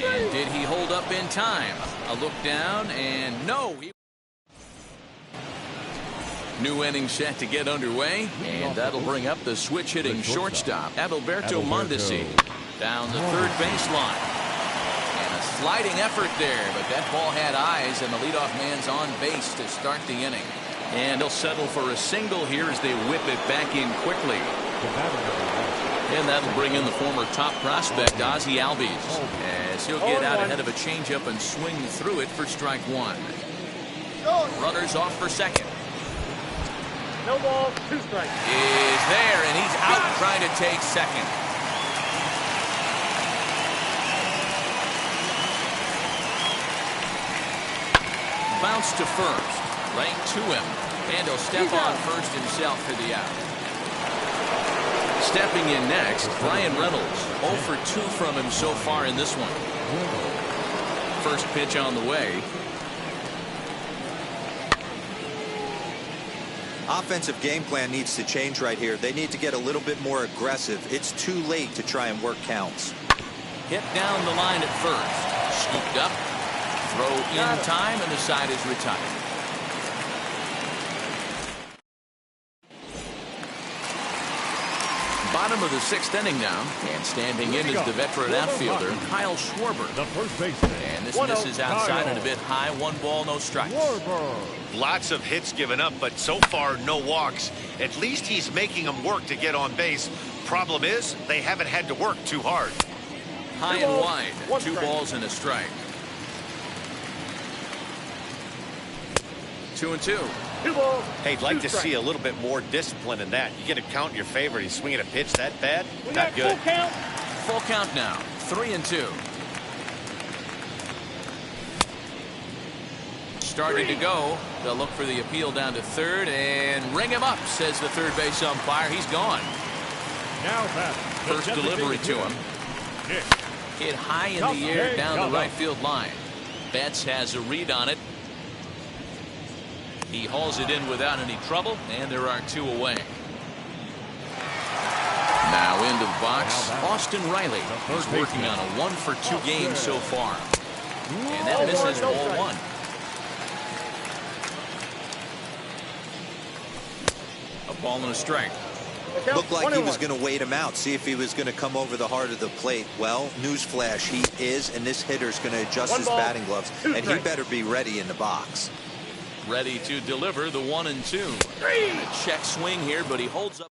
And did he hold up in time? A look down, and no. New inning set to get underway, and that'll bring up the switch-hitting shortstop, Adalberto Mondesi, down the third baseline. And a sliding effort there, but that ball had eyes, and the leadoff man's on base to start the inning. And he'll settle for a single here as they whip it back in quickly. And that'll bring in the former top prospect, Ozzie Albies, as he'll get out ahead of a changeup and swing through it for strike one. Runners off for second. No ball, 2 strikes. Is there, and he's out trying to take second. Bounce to first, right to him, and he'll step on first himself for the out. Stepping in next, Brian Reynolds. 0 for 2 from him so far in this one. First pitch on the way. Offensive game plan needs to change right here. They need to get a little bit more aggressive. It's too late to try and work counts. Hit down the line at first. Scooped up. Throw in time, and the side is retired. Bottom of the 6th inning now, and standing in is the veteran outfielder, Kyle Schwarber. The first baseman. And this misses outside and a bit high. 1 ball, no strikes. Lots of hits given up, but so far no walks. At least he's making them work to get on base. Problem is, they haven't had to work too hard. High and wide. 2 balls and a strike. 2-2. Hey, I'd like to see a little bit more discipline in that. You get a count in your favor, he's swinging a pitch that bad? Not good. Full count now. 3-2. Starting to go. They'll look for the appeal down to third and ring him up, says the third base umpire. He's gone. Now First delivery to him. Hit high in the air down the right field line. Betts has a read on it. He hauls it in without any trouble, and there are 2 away. Now into the box, Austin Riley. He's working on a 1-for-2 game so far. And that misses ball 1. A ball and a strike. Looked like he was going to wait him out, see if he was going to come over the heart of the plate. Well, newsflash, he is, and this hitter's going to adjust his batting gloves, and he better be ready in the box. Ready to deliver the 1-2. A check swing here, but he holds up.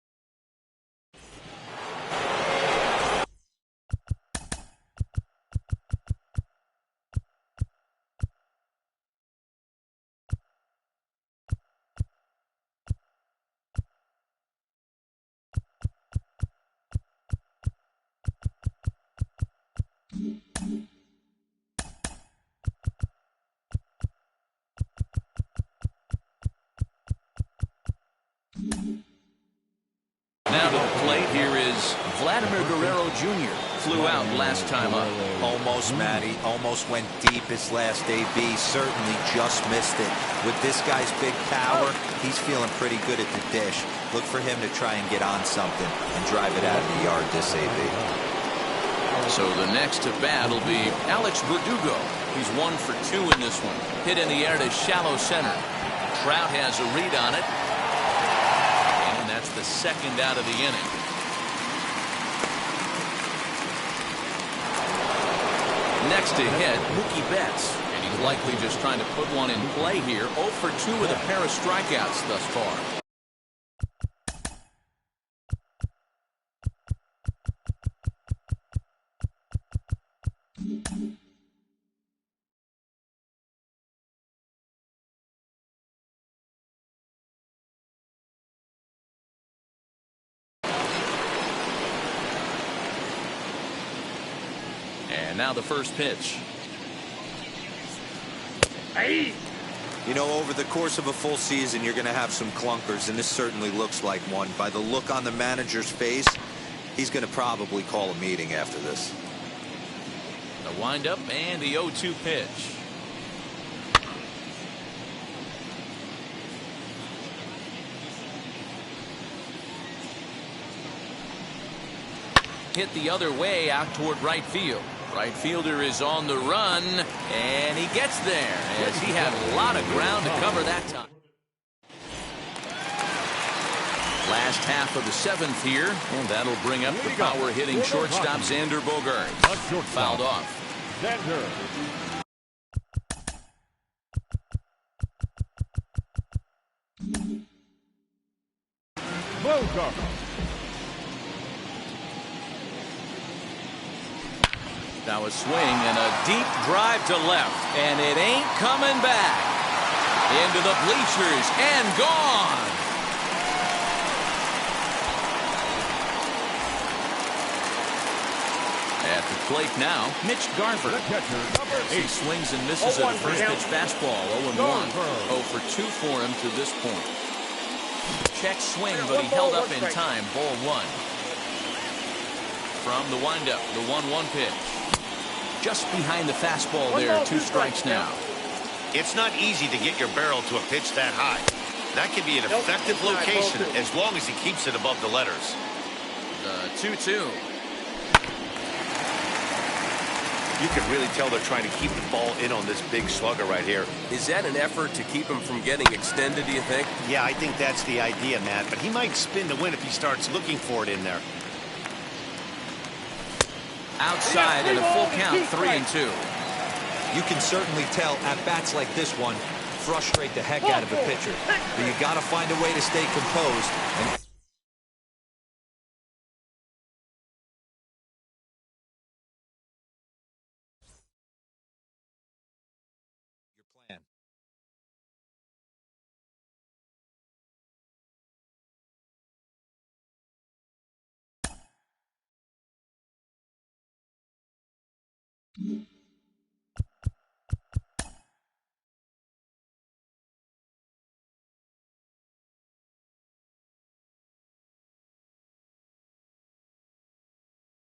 Now to the plate, here is Vladimir Guerrero Jr. Flew out last time up. Almost, Matty. Almost went deep his last AB. Certainly just missed it. With this guy's big power, he's feeling pretty good at the dish. Look for him to try and get on something and drive it out of the yard this AB. So the next to bat will be Alex Verdugo. He's 1-for-2 in this one. Hit in the air to shallow center. Trout has a read on it. And that's the second out of the inning. Next to hit, Mookie Betts. And he's likely just trying to put one in play here. 0-for-2 with a pair of strikeouts thus far. And now the first pitch. You know, over the course of a full season, you're going to have some clunkers, and this certainly looks like one. By the look on the manager's face, he's going to probably call a meeting after this. The windup and the 0-2 pitch. Hit the other way out toward right field. Right fielder is on the run, and he gets there as he had a lot of ground to cover that time. Last half of the 7th here, and that'll bring up the power hitting shortstop Xander Bogaerts. Fouled off. Xander. Bogaerts. Now a swing and a deep drive to left, and it ain't coming back. Into the bleachers and gone. At the plate now, Mitch Garver. He swings and misses at a first pitch fastball. 0-1. 0-for-2 for him to this point. Check swing, but he held up in time. Ball 1. From the windup, the 1-1 pitch. Just behind the fastball there, 2 strikes now. It's not easy to get your barrel to a pitch that high. That can be an effective location as long as he keeps it above the letters. The 2-2. You can really tell they're trying to keep the ball in on this big slugger right here. Is that an effort to keep him from getting extended, do you think? Yeah, I think that's the idea, Matt. But he might spin to win if he starts looking for it in there. Outside and a full count, 3-2. You can certainly tell at bats like this one frustrate the heck out of a pitcher. But you got to find a way to stay composed. And your plan.